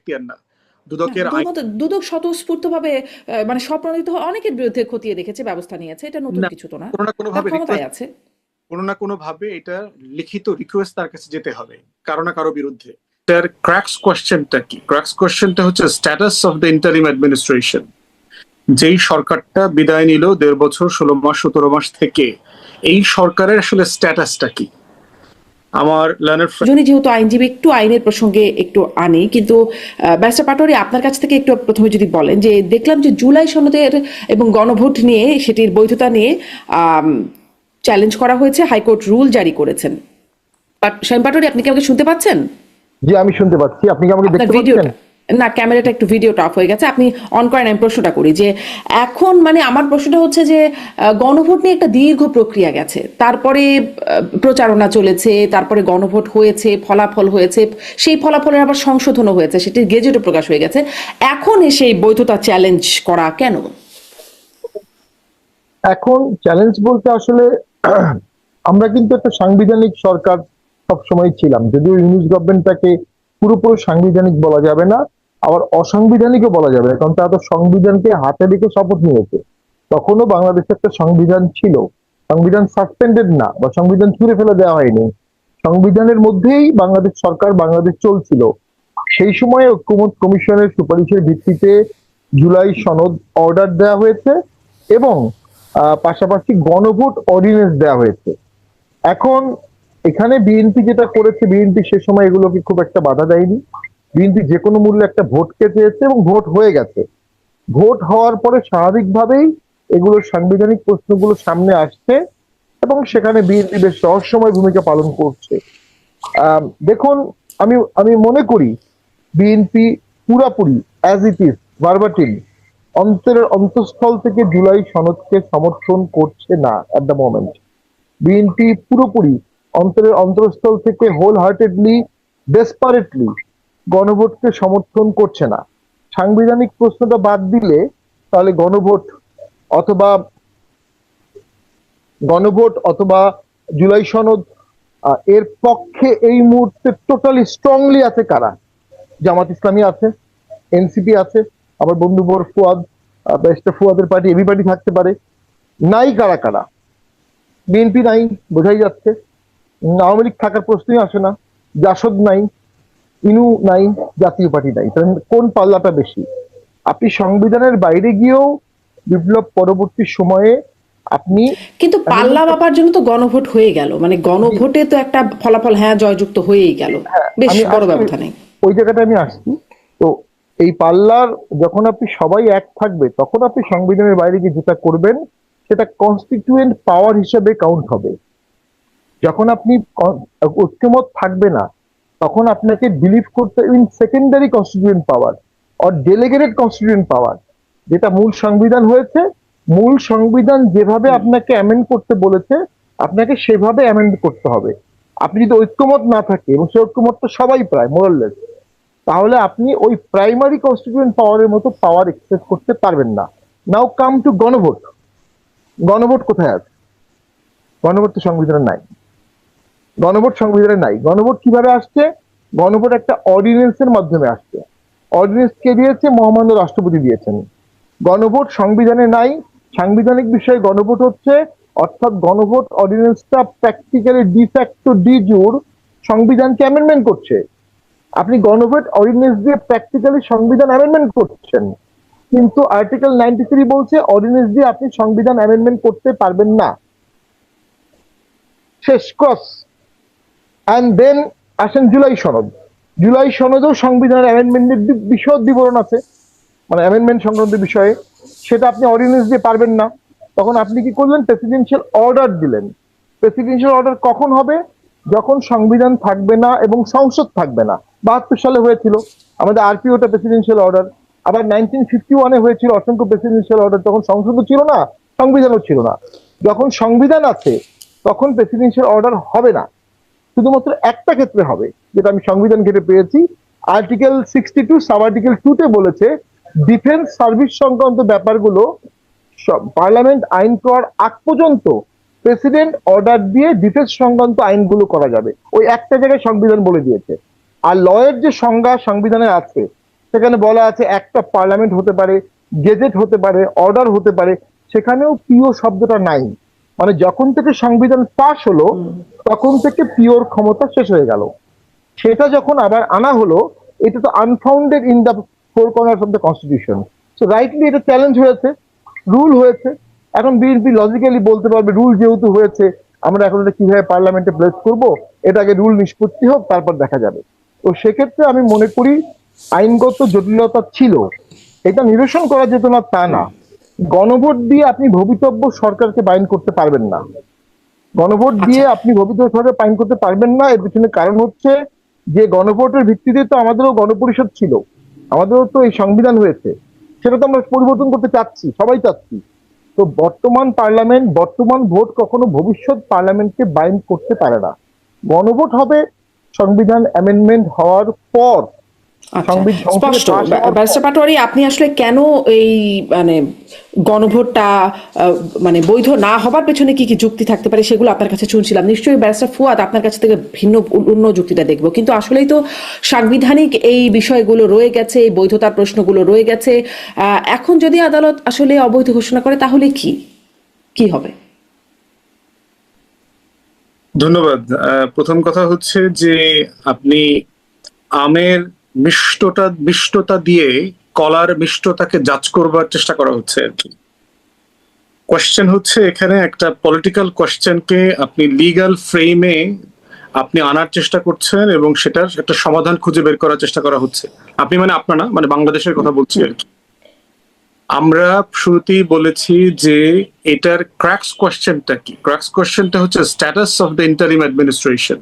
এখতিয়ার না। দুদকের আইন দুদক স্বতঃস্ফূর্তভাবে মানে স্বপ্রণোদিত অনেকের বিরুদ্ধে খতিয়ে দেখেছে, ব্যবস্থা নিয়েছে, এটা নতুন না, কিছু তো না, কোনো না কোনো তার ভাবে ক্ষমতায় আছে। কোনো না কোনো ভাবে এটা লিখিত রিকোয়েস্ট তার কাছে যেতে হবে কারো না কারো বিরুদ্ধে। তার ক্র্যাক্স কোয়েশ্চেনটা কি? ক্র্যাক্স কোয়েশ্চেনটা হচ্ছে status of the interim administration. যেই সরকারটা বিদায় নিল 1.5 বছর 16 মাস 17 মাস থেকে, এই সরকারের আসলে স্ট্যাটাসটা কি? আমার লার্নার জনি যেহেতু আইনজীবী, একটু আইনের প্রসঙ্গে একটু আনি, কিন্তু ব্যারিস্টার পাটোয়ারি, আপনার কাছ থেকে একটু প্রথমে যদি বলেন যে দেখলাম যে জুলাই সনদের এবং গণভোট নিয়ে, সেটির বৈধতা নিয়ে চ্যালেঞ্জ করা হয়েছে, হাইকোর্ট রুল জারি করেছেন। শামীম পাটোয়ারি, আপনি কি আমাকে শুনতে পাচ্ছেন? জি, আমি শুনতে পাচ্ছি। আপনি কি আমাকে দেখতে পাচ্ছেন? না, ক্যামেরাটা একটু, ভিডিওটা অফ হয়ে গেছে, আপনি অন করেন। আমি প্রশ্নটা করি যে এখন মানে আমার প্রশ্নটা হচ্ছে যে গণভোট নিয়ে একটা দীর্ঘ প্রক্রিয়া গেছে, তারপরে প্রচারণা চলেছে, তারপরে গণভোট হয়েছে, ফলাফল হয়েছে, সেই ফলাফলের আবার সংশোধনও হয়েছে, সেটির গেজেটও প্রকাশ হয়ে গেছে। এখন এসে বৈধতা চ্যালেঞ্জ করা কেন? এখন চ্যালেঞ্জ বলতে আসলে আমরা কিন্তু একটা সাংবিধানিক সরকার সবসময় ছিলাম, যদিও ইউনিশ গভর্নমেন্টটাকে পুরোপুরি সাংবিধানিক বলা যাবে না, আবার অসাংবিধানিকও বলা যাবে না, কারণ তারা তো সংবিধানকে হাতে রেখে শপথ নিয়েছে। তখনও বাংলাদেশে একটা সংবিধান ছিল, সংবিধান সাসপেন্ডেড না, বা সংবিধান ছুঁড়ে ফেলে দেওয়া হয়নি, সংবিধানের মধ্যেই বাংলাদেশ সরকার, বাংলাদেশ চলছিল। সেই সময় ঐক্যমত কমিশনের সুপারিশের ভিত্তিতে জুলাই সনদ অর্ডার দেওয়া হয়েছে এবং পাশাপাশি গণভোট অর্ডিন্যান্স দেওয়া হয়েছে। এখন এখানে বিএনপি যেটা করেছে, বিএনপি সে সময় এগুলোকে খুব একটা বাধা দেয়নি। বিএনপি যে কোনো মূল্যে একটা ভোটকে চেয়েছে এবং ভোট হয়ে গেছে। ভোট হওয়ার পরে স্বাভাবিকভাবেই এগুলোর সাংবিধানিক প্রশ্নগুলো সামনে আসছে এবং সেখানে বিএনপি বেশ রহস্যময় ভূমিকা পালন করছে। দেখুন, আমি আমি মনে করি বিএনপি পুরাপুরি অ্যাজ ইট ইজ ভার্বাটিম অন্তরের অন্তঃস্থল থেকে জুলাই সনদকে সমর্থন করছে না এট দ্য মোমেন্ট। বিএনপি পুরোপুরি অন্তরের অন্তঃস্থল থেকে হোল হার্টেডলি, ডেসপারেটলি গণভোটকে সমর্থন করছে না। সাংবিধানিক প্রশ্নটা বাদ দিলে তাহলে অথবা গণভোট অথবা জুলাই সনদ এর পক্ষে এই মুহূর্তে টোটালি স্ট্রংলি আছে কারা? জামাত ইসলামী আছে, এনসিপি আছে, আবার বন্ধুবর ফুয়াদ, ফুয়াদের পার্টি, এবি পার্টি থাকতে পারে। নাই কারা কারা? বিএনপি নাই, বোঝাই যাচ্ছে। আওয়ামী লীগ থাকার প্রশ্নই আসে না। জাসদ নাই, ইনু নাই, জাতীয় পার্টি নাই। কোন পাল্লাটা বেশি? আপনি সংবিধানের বাইরে গিয়েও বিপ্লব পরবর্তী সময়ে আপনি কিন্তু পাল্লা মাপার জন্য তো গণভোট হয়ে গেল, মানে গণভোটে তো একটা ফলাফল হ্যাঁ জয়যুক্ত হয়েই গেল, বেশ বড় ব্যবধানে। ওই জায়গাটা আমি আসছি। তো এই পাল্লার যখন আপনি সবাই এক থাকবে, তখন আপনি সংবিধানের বাইরে গিয়ে যেটা করবেন সেটা কনস্টিটিউয়েন্ট পাওয়ার হিসেবে কাউন্ট হবে। যখন আপনি ঐক্যমত থাকবে না, তখন আপনাকে বিলিভ করতে in secondary constituent power or delegated constituent পাওয়ার, যেটা মূল সংবিধান হয়েছে। মূল সংবিধান যেভাবে আপনাকে অ্যামেন্ড করতে বলেছে, আপনাকে সেভাবে অ্যামেন্ড করতে হবে। আপনি যদি ঐক্যমত না থাকে, এবং সেই ঐক্যমত তো সবাই প্রায় মোরাললেস, তাহলে আপনি ওই প্রাইমারি কনস্টিটিউয়েন্ট পাওয়ারের মতো পাওয়ার এক্সপ্রেস করতে পারবেন না। নাও কাম টু গণভোট। গণভোট কোথায় আছে? গণভোট তো সংবিধানে নাই। গণভোট সংবিধানে নাই। গণভোট কিভাবে আসছে? গণভোট একটা অর্ডিন্যান্সের মাধ্যমে আসছে। অর্ডিন্যান্স কে দিয়েছে? মহামান্য রাষ্ট্রপতি দিয়েছেন। গণভোট সংবিধানে নাই। সাংবিধানিক বিষয়ে গণভোট হচ্ছে, অর্থাৎ গণভোট অর্ডিন্যান্সটা প্র্যাকটিক্যালি ডিফ্যাক্টো ডিজুর সংবিধানকে অ্যামেন্ডমেন্ট করছে। আপনি গণভোট অর্ডিন্যান্স দিয়ে প্র্যাকটিক্যালি সংবিধান অ্যামেন্ডমেন্ট করছেন, কিন্তু আর্টিকেল 93 বলছে অর্ডিন্যান্স দিয়ে আপনি সংবিধান অ্যামেন্ডমেন্ট করতে পারবেন না। শেষ, ক্রস। অ্যান্ড দেন আসেন জুলাই সনদ। জুলাই সনদেও সংবিধানের অ্যামেন্ডমেন্টের বিশদ বিবরণ আছে, মানে অ্যামেন্ডমেন্ট সংক্রান্ত বিষয়ে। সেটা আপনি অর্ডিন্যান্স দিয়ে পারবেন না। তখন আপনি কি করলেন? প্রেসিডেন্সিয়াল অর্ডার দিলেন। প্রেসিডেন্সিয়াল অর্ডার কখন হবে? যখন সংবিধান থাকবে না এবং সংসদ থাকবে না। 72 সালে হয়েছিল আমাদের আরপিওটা প্রেসিডেন্সিয়াল অর্ডার। আবার 1951-এ হয়েছিল অসংখ্য প্রেসিডেন্সিয়াল অর্ডার, তখন সংসদও ছিল না, সংবিধানও ছিল না। যখন সংবিধান আছে তখন প্রেসিডেন্সিয়াল অর্ডার হবে না, শুধুমাত্র একটা ক্ষেত্রে হবে, যেটা আমি সংবিধান ঘেটে পেয়েছি। আর্টিকেল 62 সাব আর্টিকেল 2-তে বলেছে ডিফেন্স সার্ভিস সংক্রান্ত ব্যাপারগুলো পার্লামেন্ট আইন করার আগ পর্যন্ত প্রেসিডেন্ট অর্ডার দিয়ে ডিফেন্স সংক্রান্ত আইনগুলো করা যাবে। ওই একটা জায়গায় সংবিধান বলে দিয়েছে। আর লয়ের যে সংজ্ঞা সংবিধানে আছে, সেখানে বলা আছে একটা পার্লামেন্ট হতে পারে, গেজেট হতে পারে, অর্ডার হতে পারে, সেখানেও পিও শব্দটা নাই। মানে যখন থেকে সংবিধান পাশ হলো তখন থেকে পিওর ক্ষমতা শেষ হয়ে গেল। সেটা যখন আবার আনা হলো, এটা তো unfounded in the four corners of the constitution. So rightly এটা চ্যালেঞ্জ হয়েছে, রুল হয়েছে। এখন বিএনপি লজিক্যালি বলতে পারবে রুল যেহেতু হয়েছে আমরা এখন এটা কিভাবে পার্লামেন্টে প্লেস করব, এটা আগে রুল নিষ্পত্তি হোক তারপর দেখা যাবে। তো সেক্ষেত্রে আমি মনে করি আইনগত জটিলতা ছিল, এটা নিরসন করা যেত না তা না। গণভোট দিয়ে আপনি ভবিতব্য সরকারকে বাইন করতে পারবেন না। গণভোট দিয়ে আপনি ভবিষ্যৎ সরকার পাইন করতে পারবেন না। এর পিছনে কারণ হচ্ছে যে গণভোটের ভিত্তিতে তো আমাদেরও গণপরিষদ ছিল, আমাদেরও তো এই সংবিধান হয়েছে, সেটা তো আমরা পরিবর্তন করতে চাচ্ছি, সবাই চাচ্ছি। তো বর্তমান পার্লামেন্ট, বর্তমান ভোট কখনো ভবিষ্যৎ পার্লামেন্টকে বাইন্ড করতে পারে না। গণভোট হবে সংবিধান অ্যামেন্ডমেন্ট হওয়ার পর, আচ্ছা, সংসদে স্পষ্ট। পাশ হওয়ার পর। ব্যারিস্টার পাটোয়ারি, আপনি আসলে কেন এই মানে গণভোটটা মানে বৈধ না হবার পেছনে কি কি যুক্তি থাকতে পারে সেগুলো আপনার কাছে শুনছিলাম। নিশ্চয়ই ব্যারিস্টার ফুয়াদ আপনার কাছ থেকে ভিন্ন অন্য যুক্তিটা দেখবো, কিন্তু আসলেই তো সাংবিধানিক এই বিষয়গুলো রয়ে গেছে, এই বৈধতার প্রশ্নগুলো রয়ে গেছে। এখন যদি আদালত আসলে অবৈধ ঘোষণা করে তাহলে কি কি হবে? ধন্যবাদ। প্রথম কথা হচ্ছে যে আপনি আমের মিষ্টতা দিয়ে কলার মিষ্টতাকে জাজ করবার চেষ্টা করা হচ্ছে আর কি। কোয়েশ্চেন হচ্ছে এখানে একটা পলিটিক্যাল কোয়েশ্চেনকে আপনি লিগ্যাল ফ্রেমে আপনি আনার চেষ্টা করছেন এবং সেটার একটা সমাধান খুঁজে বের করার চেষ্টা করা হচ্ছে। আপনি মানে আপনার না, মানে বাংলাদেশের কথা বলছি আর কি। আমরা শুরুতেই বলেছি যে এটার ক্র্যাক্স কোয়েশ্চেনটা কি। ক্র্যাক্স কোয়েশ্চেনটা হচ্ছে status of the interim administration.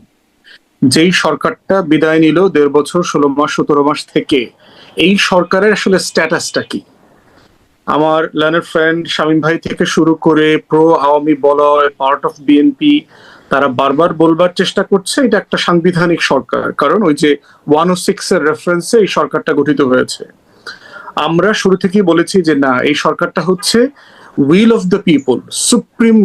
যেই সরকারটা বিদায় নিল 1.5 বছর 16 মাস 17 মাস থেকে, এই সরকারের আসলে স্ট্যাটাসটা কি। আমার লার্নার ফ্রেন্ড শামীম ভাই থেকে শুরু করে প্রো আওয়ামী বলয়, পার্ট অফ বিএনপি, তারা বারবার বলবার চেষ্টা করছে এটা একটা সাংবিধানিক সরকার, কারণ ওই যে 106 এর রেফারেন্সে এই সরকারটা গঠিত হয়েছে। আমরা শুরু থেকেই বলেছি যে না, এই সরকারটা হচ্ছে will of the people, supreme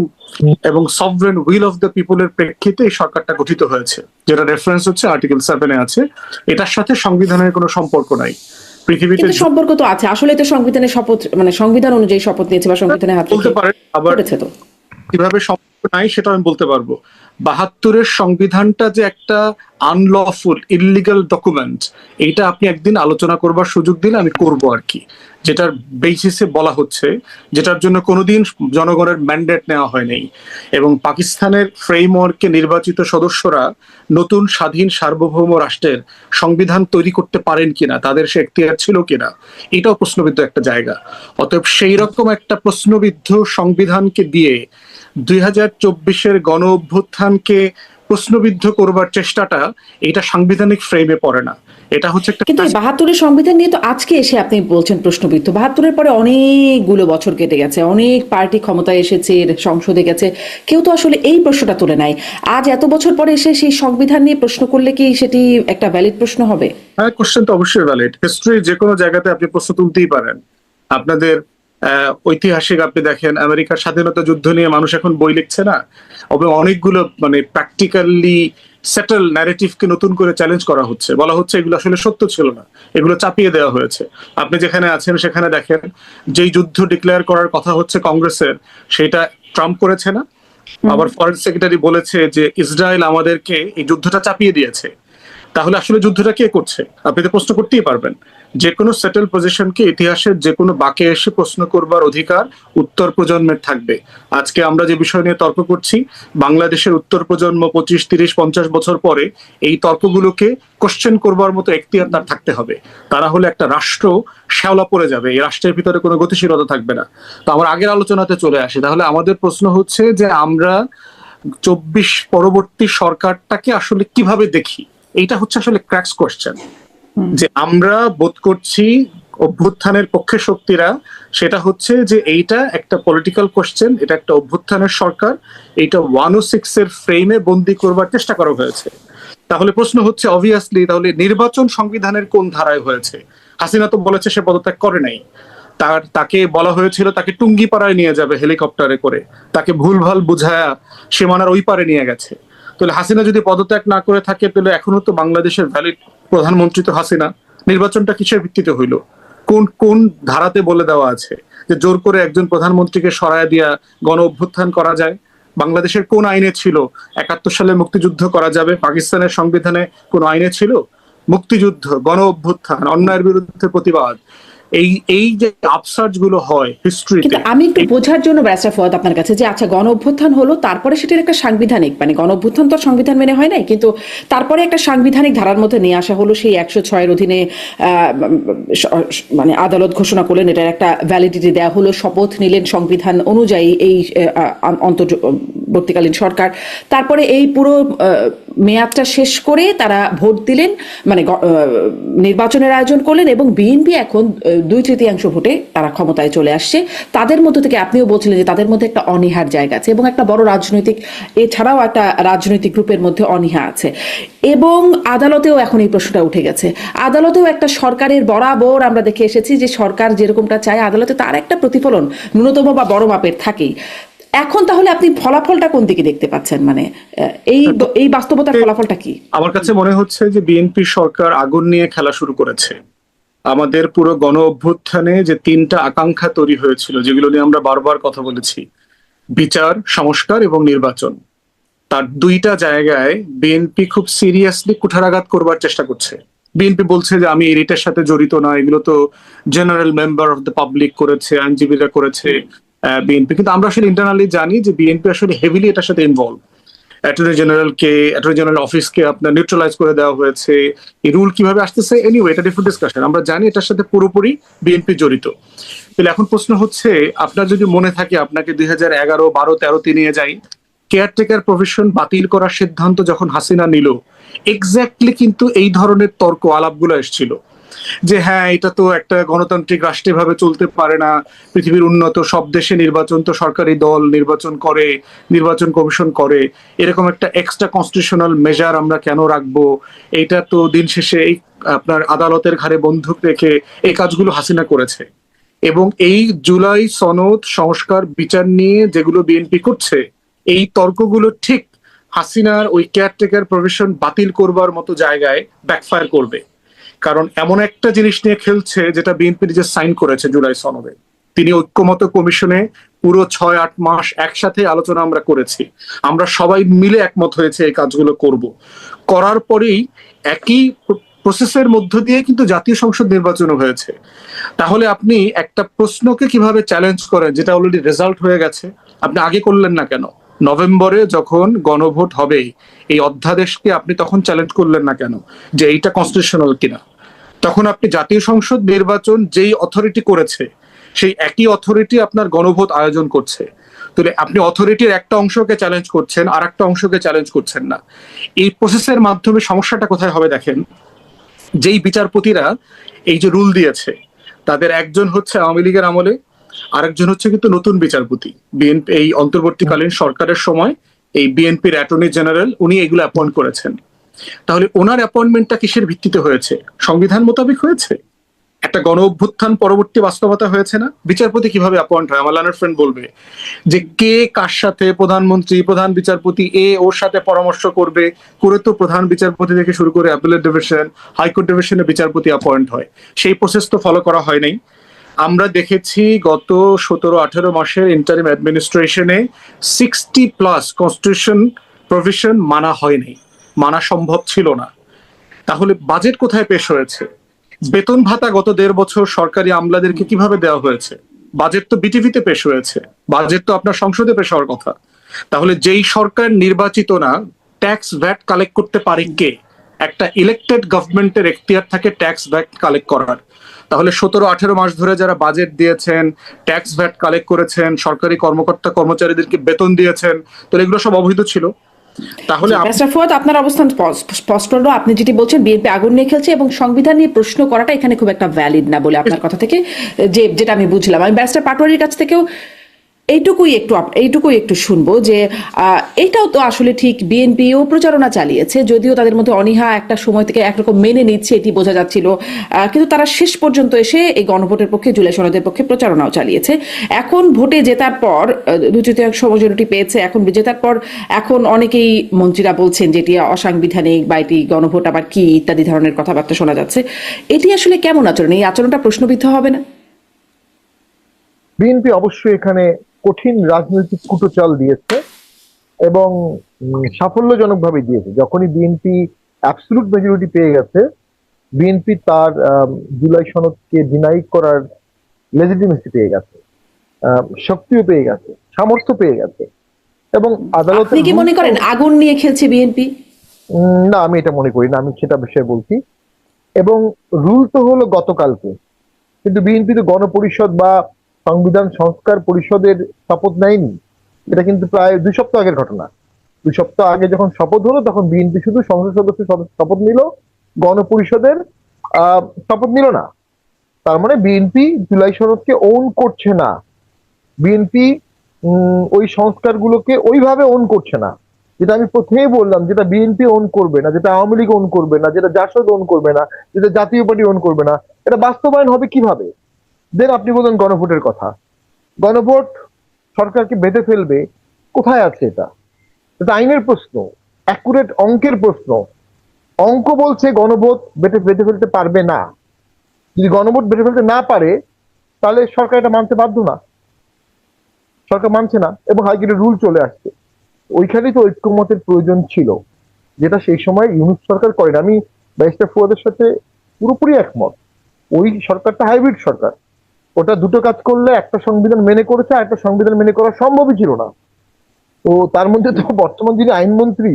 এবং সভরেন উইল অফ দ্য পিপলের প্রেক্ষিতে এই সরকারটা গঠিত হয়েছে, যেটা রেফারেন্স হচ্ছে আর্টিকেল 7-এ আছে। এটার সাথে সংবিধানের কোনো সম্পর্ক নাই পৃথিবীতে। কিন্তু সম্পর্ক তো আছে, আসলে তো সংবিধানের শপথ, মানে সংবিধান অনুযায়ী শপথ নিয়েছে বা সংবিধানের হাত বলতে পারেন, আবার করেছে। তো কিভাবে সম্পর্ক নাই সেটা আমি বলতে পারবো। 72-এর সংবিধানটা যে একটা আনলফুল ইললিগাল ডকুমেন্ট, এইটা আপনি একদিন আলোচনা করবার সুযোগ দিলে আমি করব আর কি। যেটার বেসিসে বলা হচ্ছে, যেটার জন্য কোনোদিন জনগণের ম্যান্ডেট নেওয়া হয়নি, এবং পাকিস্তানের ফ্রেমওয়ার্কে নির্বাচিত সদস্যরা নতুন স্বাধীন সার্বভৌম রাষ্ট্রের সংবিধান তৈরি করতে পারেন কিনা, তাদের সে এখতিয়ার ছিল কিনা, এটাও প্রশ্নবিদ্ধ একটা জায়গা। অতএব সেই রকম একটা প্রশ্নবিদ্ধ সংবিধানকে দিয়ে 2024-এর গণ অভ্যুত্থানকে প্রশ্নবিদ্ধ করবার চেষ্টাটা, এটা সাংবিধানিক ফ্রেমে পড়ে না। এটা হচ্ছে একটা, কিন্তু 72-এর সংবিধান নিয়ে তো আজকে এসে আপনি বলছেন প্রশ্নবিদ্ধ। 72-এর পরে অনেকগুলো বছর কেটে গেছে, অনেক পার্টি ক্ষমতায় এসেছে, সংসদে গেছে, কেউ তো আসলে এই প্রশ্নটা তুলে নাই। আজ এত বছর পরে এসে সেই সংবিধান নিয়ে প্রশ্ন করলে কি সেটি একটা ভ্যালিড প্রশ্ন হবে? হ্যাঁ, কোশ্চেন তো অবশ্যই ভ্যালিড। হিস্ট্রি যে কোনো জায়গাতে আপনি প্রশ্ন তুলতেই পারেন। আপনাদের ঐতিহাসিক আপনি দেখেন, আমেরিকার স্বাধীনতা যুদ্ধ নিয়ে মানুষ এখন বই লিখছে না, অনেকগুলো মানে প্র্যাকটিক্যালি সেটেল ন্যারেটিভকে নতুন করে চ্যালেঞ্জ করা হচ্ছে, বলা হচ্ছে এগুলো আসলে সত্য ছিল না, এগুলো চাপিয়ে দেওয়া হয়েছে। আপনি যেখানে আছেন সেখানে দেখেন, যেই যুদ্ধ ডিক্লেয়ার করার কথা হচ্ছে কংগ্রেসের, সেটা ট্রাম্প করেছে না। আবার ফরেন সেক্রেটারি বলেছে যে ইসরায়েল আমাদেরকে এই যুদ্ধটা চাপিয়ে দিয়েছে। তাহলে আসলে যুদ্ধটা কে করছে? আপনি তো প্রশ্ন করতেই পারবেন। যে কোনো সেটেল পজিশনকে ইতিহাসের যে কোনো বাঁকে এসে প্রশ্ন করবার অধিকার উত্তর প্রজন্মের থাকবে। আজকে আমরা যে বিষয় নিয়ে তর্ক করছি, বাংলাদেশের উত্তর প্রজন্ম 25, 30, 50 বছর পরে এই তর্কগুলোকে কোশ্চেন করবার মতো এখতিয়ার তার থাকতে হবে। তারা হলে একটা রাষ্ট্র শ্যাওলা পড়ে যাবে, এই রাষ্ট্রের ভিতরে কোনো গতিশীলতা থাকবে না। তো আমরা আগের আলোচনাতে চলে আসি। তাহলে আমাদের প্রশ্ন হচ্ছে যে আমরা 24 পরবর্তী সরকারটাকে আসলে কিভাবে দেখি, এইটা হচ্ছে আসলে ক্র্যাক্স কোশ্চেন। যে আমরা বোধ করছি অভ্যুত্থানের পক্ষে শক্তিরা, সেটা হচ্ছে যে এইটা একটা পলিটিক্যাল কোশ্চেন, এটা একটা অভ্যুত্থানের সরকার, এইটা 106 এর ফ্রেমে বন্দি করবার চেষ্টা করা হয়েছে। তাহলে প্রশ্ন হচ্ছে অবভিয়াসলি, তাহলে নির্বাচন সংবিধানের কোন ধারায় হয়েছে? হাসিনা তো বলেছে সে পদত্যাগ করে নাই। তাকে বলা হয়েছিল তাকে টুঙ্গিপাড়ায় নিয়ে যাবে হেলিকপ্টারে করে, তাকে ভুলভাল বুঝায়া সীমানার ওই পারে নিয়ে গেছে। তাহলে হাসিনা যদি পদত্যাগ না করে থাকে, তাহলে এখনো তো বাংলাদেশের ভ্যালিড প্রধানমন্ত্রী তো হাসিনা, নির্বাচনটা কিসের ভিত্তিতে হইল? কোন কোন ধারাতে বলে দেওয়া আছে যে জোর করে একজন প্রধানমন্ত্রীকে সরায় দিয়া গণ অভ্যুত্থান করা যায়? বাংলাদেশের কোন আইনে ছিল 71 সালে মুক্তিযুদ্ধ করা যাবে? পাকিস্তানের সংবিধানে কোন আইনে ছিল? মুক্তিযুদ্ধ, গণ অভ্যুত্থান, অন্যায়ের বিরুদ্ধে প্রতিবাদ, এই এই যে আপসার্জ গুলো হয় হিস্ট্রিতে। কিন্তু আমি একটু বোঝার জন্য ব্যারিস্টার ফুয়াদ আপনার কাছে যে আচ্ছা গণ অভ্যুত্থান হলো, তারপরে সেটার একটা সাংবিধানিক মানে গণ অভ্যুত্থান তো আর সংবিধান মেনে হয় নাই, কিন্তু তারপরে একটা সাংবিধানিক ধারার মধ্যে নিয়ে আসা হলো, সেই 106-এর অধীনে মানে আদালত ঘোষণা করলেন, এটার একটা ভ্যালিডিটি দেওয়া হলো, শপথ নিলেন সংবিধান অনুযায়ী এই অন্তর্বর্তীকালীন সরকার। তারপরে এই পুরো মেয়াদটা শেষ করে তারা ভোট দিলেন, মানে নির্বাচনের আয়োজন করলেন, এবং বিএনপি এখন 2/3 ভোটে তারা ক্ষমতায় চলে আসছে। তাদের মধ্য থেকে আপনিও বলছিলেন যে তাদের মধ্যে একটা অনীহার জায়গা আছে, এবং একটা বড় রাজনৈতিক, এছাড়াও একটা রাজনৈতিক গ্রুপের মধ্যে অনীহা আছে, এবং আদালতেও এখন এই প্রশ্নটা উঠে গেছে। আদালতেও একটা সরকারের বরাবর আমরা দেখে এসেছি যে সরকার যেরকমটা চায় আদালতে তার একটা প্রতিফলন ন্যূনতম বা বড় মাপের থাকেই। এখন তাহলে আপনি ফলাফলটা কোন দিকে দেখতে পাচ্ছেন, মানে এই বাস্তবতার ফলাফলটা কি? আমার কাছে মনে হচ্ছে যে বিএনপি সরকার আগুন নিয়ে খেলা শুরু করেছে। আমাদের পুরো গণ অভ্যুত্থানে যে 3টা আকাঙ্ক্ষা তৈরি হয়েছিল, যেগুলো নিয়ে আমরা বারবার কথা বলেছি, বিচার, সংস্কার এবং নির্বাচন, তার 2টা জায়গায় বিএনপি খুব সিরিয়াসলি কুঠারাঘাত করবার চেষ্টা করছে। বিএনপি বলছে যে আমি এটার সাথে জড়িত না, এগুলো তো general member of the public করেছে, আইনজীবীরা করেছে বিএনপি। কিন্তু আমরা আসলে ইন্টারনালি জানি যে বিএনপি আসলে হেভিলি এটার সাথে ইনভলভ। অ্যাটর্নি জেনারেল অফিসকে আপনার নিউট্রালাইজ করে দেওয়া হয়েছে। এই রুল কিভাবে আসতেছে, এনিওয়ে এটা ডিফারেন্ট ডিসকাশন, আমরা জানি এটার সাথে পুরোপুরি বিএনপি জড়িত। তাহলে এখন প্রশ্ন হচ্ছে, আপনার যদি মনে থাকে আপনাকে 2011, 12, 13 নিয়ে যাই, কেয়ারটেকার প্রভিশন বাতিল করার সিদ্ধান্ত যখন হাসিনা নিল, এক্স্যাক্টলি কিন্তু এই ধরনের তর্ক আলাপগুলো এসেছিল যে হ্যাঁ এটা তো একটা গণতান্ত্রিক রাষ্ট্রে ভাবে চলতে পারে না, পৃথিবীর উন্নত সব দেশে নির্বাচন তো সরকারি দল নির্বাচন করে, নির্বাচন কমিশন করে, এরকম একটা এক্সট্রা কনস্টিটিউশনাল মেজার আমরা কেন রাখবো? এটা তো দিন শেষে এই আপনার আদালতের ঘাড়ে বন্দুক রেখে এই কাজগুলো হাসিনা করেছে। এবং এই জুলাই সনদ, সংস্কার, বিচার নিয়ে যেগুলো বিএনপি করছে, এই তর্কগুলো ঠিক হাসিনার ওই কেয়ারটেকার প্রভিশন বাতিল করবার মতো জায়গায় ব্যাকফায়ার করবে। কারণ এমন একটা জিনিস নিয়ে খেলছে যেটা বিএনপি নিজে সাইন করেছে জুলাই সনদে। তিনি ঐক্যমত কমিশনে পুরো 6-8 মাস একসাথে আলোচনা আমরা করেছি, আমরা সবাই মিলে একমত হয়েছে এই কাজগুলো করব। করার পরেই একই প্রসেসের মধ্য দিয়ে কিন্তু জাতীয় সংসদ নির্বাচনও হয়েছে। তাহলে আপনি একটা প্রশ্নকে কিভাবে চ্যালেঞ্জ করেন যেটা অলরেডি রেজাল্ট হয়ে গেছে? আপনি আগে করলেন না কেন? নভেম্বরে যখন গণভোট হবে এই অধ্যাদেশকে আপনি তখন চ্যালেঞ্জ করলেন না কেন যে এইটা কনস্টিটিউশনাল কিনা? তখন আপনি জাতীয় সংসদ নির্বাচন যেই অথরিটি করেছে সেই একই অথরিটি আপনার গণভোট আয়োজন করছে। তাহলে আপনি অথরিটির একটা অংশকে চ্যালেঞ্জ করছেন, আর একটা অংশকে চ্যালেঞ্জ করছেন না। এই প্রসেসের মাধ্যমে সমস্যাটা কোথায় হবে দেখেন, যেই বিচারপতিরা এই যে রুল দিয়েছে তাদের একজন হচ্ছে আওয়ামী লীগের আমলে, আরেকজন হচ্ছে কিন্তু নতুন বিচারপতি। বিএনপি এই অন্তর্বর্তীকালীন সরকারের সময় এই বিএনপির অ্যাটর্নি জেনারেল উনি এগুলো অ্যাপয়েন্ট করেছেন। তাহলে ওনার অ্যাপয়েন্টমেন্টটা কিসের ভিত্তিতে হয়েছে? সংবিধান মোতাবেক হয়েছে? একটা গণ অভ্যুত্থান পরবর্তী বাস্তবতা হয়েছে না? বিচারপতি কিভাবে অ্যাপয়েন্ট হয়? আমার লার্নার ফ্রেন্ড বলবে যে কে কার সাথে, প্রধানমন্ত্রী, প্রধান বিচারপতি ওর সাথে পরামর্শ করবে করে তো প্রধান বিচারপতি থেকে শুরু করে অ্যাপিলেট ডিভিশন, হাইকোর্ট ডিভিশনে বিচারপতি অ্যাপয়েন্ট হয়। সেই প্রসেস তো ফলো করা হয় নাই। আমরা দেখেছি গত 17-18 মাসের ইন্টারিম অ্যাডমিনিস্ট্রেশনে 60+ কনস্টিটিউশন প্রভিশন মানা হয়নি, মানা সম্ভব ছিল না। তাহলে বাজেট কোথায় পেশ হয়েছে? বেতন ভাতা গত 1.5 বছর সরকারি আমলাদেরকে কিভাবে দেওয়া হয়েছে? বাজেট তো বিটিভিতে পেশ হয়েছে, বাজেট তো আপনার সংসদে পেশ হওয়ার কথা। তাহলে যেই সরকার নির্বাচিত না, ট্যাক্স ভ্যাট কালেক্ট করতে পারে কে? একটা ইলেক্টেড গভর্নমেন্টের এখতিয়ার থাকে ট্যাক্স ভ্যাট কালেক্ট করার। তাহলে 17-18 মাস ধরে যারা বাজেট দিয়েছেন, ট্যাক্স ভ্যাট কালেক্ট করেছেন, সরকারি কর্মকর্তা কর্মচারীদেরকে বেতন দিয়েছেন, তো এগুলো সব অবৈধ ছিল। তাহলে ব্যারিস্টার ফুয়াদ, আপনার অবস্থান স্পষ্ট হলো। আপনি যেটি বলছেন বিএনপি আগুন নিয়ে খেলছে এবং সংবিধান নিয়ে প্রশ্ন করাটা এখানে খুব একটা ভ্যালিড না বলে আপনার কথা থেকে যেটা আমি বুঝলাম। আমি ব্যারিস্টার পাটোয়ারির কাছ থেকেও এইটুকুই একটু শুনবো যে এটাও তো আসলে ঠিক, বিএনপিও প্রচারণা চালিয়েছে, যদিও তাদের মধ্যে অনীহা একটা সময় থেকে একরকম মেনে নিচ্ছে এটি বোঝা যাচ্ছিল, কিন্তু তারা শেষ পর্যন্ত এসে এই গণভোটের পক্ষে, জুলাই সনদের পক্ষে প্রচারণাও চালিয়েছে। এখন ভোটে জেতার পর 2/3 মেজরিটি পেয়েছে, এখন জেতার পর এখন অনেকেই মন্ত্রীরা বলছেন যে এটি অসাংবিধানিক বা এটি গণভোট আবার কি ইত্যাদি ধরনের কথাবার্তা শোনা যাচ্ছে। এটি আসলে কেমন আচরণ? এই আচরণটা প্রশ্নবিদ্ধ হবে না? বিএনপি অবশ্যই এখানে কঠিন রাজনৈতিক কুটচাল দিয়েছে এবং সাফল্যজনকভাবে দিয়েছে। যখনই বিএনপি অ্যাবসলিউট মেজরিটি পেয়ে গেছে, বিএনপি তার জুলাই সনদকে ডিনাই করার লেজিটিমেসি পেয়ে গেছে, শক্তিও পেয়ে গেছে, সামর্থ্য পেয়ে গেছে এবং আদালতের আপনি কি মনে করেন আগুন নিয়ে খেলছে বিএনপি? না, আমি এটা মনে করি না, আমি সেটা বিষয়ে বলছি। এবং রুল তো হলো গতকালকে, কিন্তু বিএনপি তো গণপরিষদ বা সংবিধান সংস্কার পরিষদের শপথ নেয়নি। এটা কিন্তু প্রায় 2 সপ্তাহ আগের ঘটনা। 2 সপ্তাহ আগে যখন শপথ হলো তখন বিএনপি শুধু সংসদ সদস্য শপথ নিল, গণপরিষদের শপথ নিল না। তার মানে বিএনপি জুলাই সনদকে ওন করছে না, বিএনপি ওই সংস্কারগুলোকে ওইভাবে ওন করছে না। যেটা আমি প্রথমেই বললাম, যেটা বিএনপি ওন করবে না, যেটা আওয়ামী লীগ ওন করবে না, যেটা জাসদ ওন করবে না, যেটা জাতীয় পার্টি ওন করবে না, এটা বাস্তবায়ন হবে কিভাবে? দেন আপনি বলেন গণভোটের কথা। গণভোট সরকারকে বেঁধে ফেলবে, কোথায় আছে এটা? এটা আইনের প্রশ্ন, অ্যাকুরেট অঙ্কের প্রশ্ন। অঙ্ক বলছে গণভোট বেঁধে ফেলতে পারবে না। যদি গণভোট বেঁধে ফেলতে না পারে তাহলে সরকার এটা মানতে বাধ্য না। সরকার মানছে না এবং হাইকোর্টের রুল চলে আসছে। ওইখানেই তো ঐক্যমতের প্রয়োজন ছিল, যেটা সেই সময় ইউনিট সরকার করেন। আমি ব্যারিস্টার ফুয়াদের সাথে পুরোপুরি একমত। ওই সরকারটা হাইব্রিড সরকার, ওটা দুটো কাজ করলে একটা সংবিধান মেনে করেছে আর একটা সংবিধান মেনে করা সম্ভবই ছিল না। তো তার মধ্যে তো বর্তমান যিনি আইনমন্ত্রী,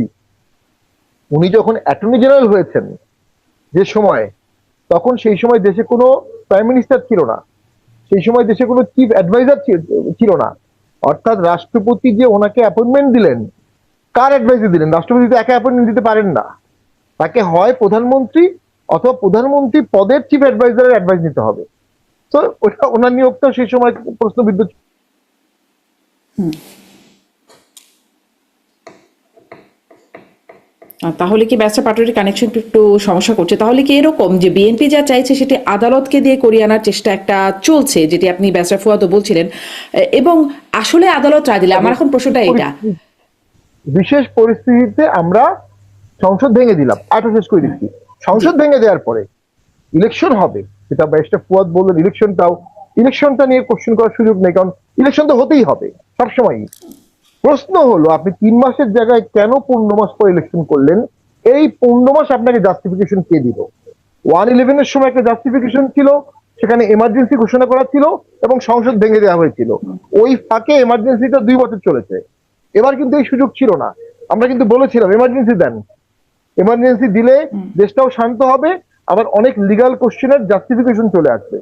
উনি যখন অ্যাটর্নি জেনারেল হয়েছেন যে সময়, তখন সেই সময় দেশে কোনো প্রাইম মিনিস্টার ছিল না, সেই সময় দেশে কোনো চিফ অ্যাডভাইজার ছিল না। অর্থাৎ রাষ্ট্রপতি যে ওনাকে অ্যাপয়েন্টমেন্ট দিলেন, কার অ্যাডভাইসে দিলেন? রাষ্ট্রপতি তো একা অ্যাপয়েন্টমেন্ট দিতে পারেন না, তাকে হয় প্রধানমন্ত্রী অথবা প্রধানমন্ত্রী পদের চিফ অ্যাডভাইজারের অ্যাডভাইস নিতে হবে। তো ওটা ওনার নিয়োগটা সেই সময় প্রশ্নবিদ্ধ। তাহলে কি ব্যারিস্টার পাটোয়ারির কানেকশন একটু সমস্যা করছে? তাহলে কি এরকম যে বিএনপি যা চাইছে সেটি আদালতকে দিয়ে করিয়ে আনার চেষ্টা একটা চলছে, যেটি আপনি ব্যারিস্টার ফুয়াদও বলছিলেন, এবং আসলে আদালত রায় দিলে, আমার এখন প্রশ্নটা এটা, বিশেষ পরিস্থিতিতে আমরা সংসদ ভেঙে দিলাম, আটা শেষ করে দিচ্ছি। সংসদ ভেঙে দেওয়ার পরে ইলেকশন হবে, যেটা ব্যারিস্টার ফুয়াদ বললেন, ইলেকশনটা নিয়ে কোশ্চেন করার সুযোগ নেই, কারণ ইলেকশন তো হতেই হবে সবসময়। প্রশ্ন হলো আপনি 3 মাসের জায়গায় কেন 15 মাস পর ইলেকশন করলেন? এই 15 মাস আপনাকে জাস্টিফিকেশন কে দিল? 111 এর সময় একটা জাস্টিফিকেশন ছিল, সেখানে এমার্জেন্সি ঘোষণা করা ছিল এবং সংসদ ভেঙে দেওয়া হয়েছিল। ওই ফাঁকে এমার্জেন্সিটা 2 বছর চলেছে। এবার কিন্তু এই সুযোগ ছিল না। আমরা কিন্তু বলেছিলাম এমার্জেন্সি দেন, এমার্জেন্সি দিলে দেশটাও শান্ত হবে, আবার অনেক লিগাল কোশ্চেনের জাস্টিফিকেশন চলে আসবে।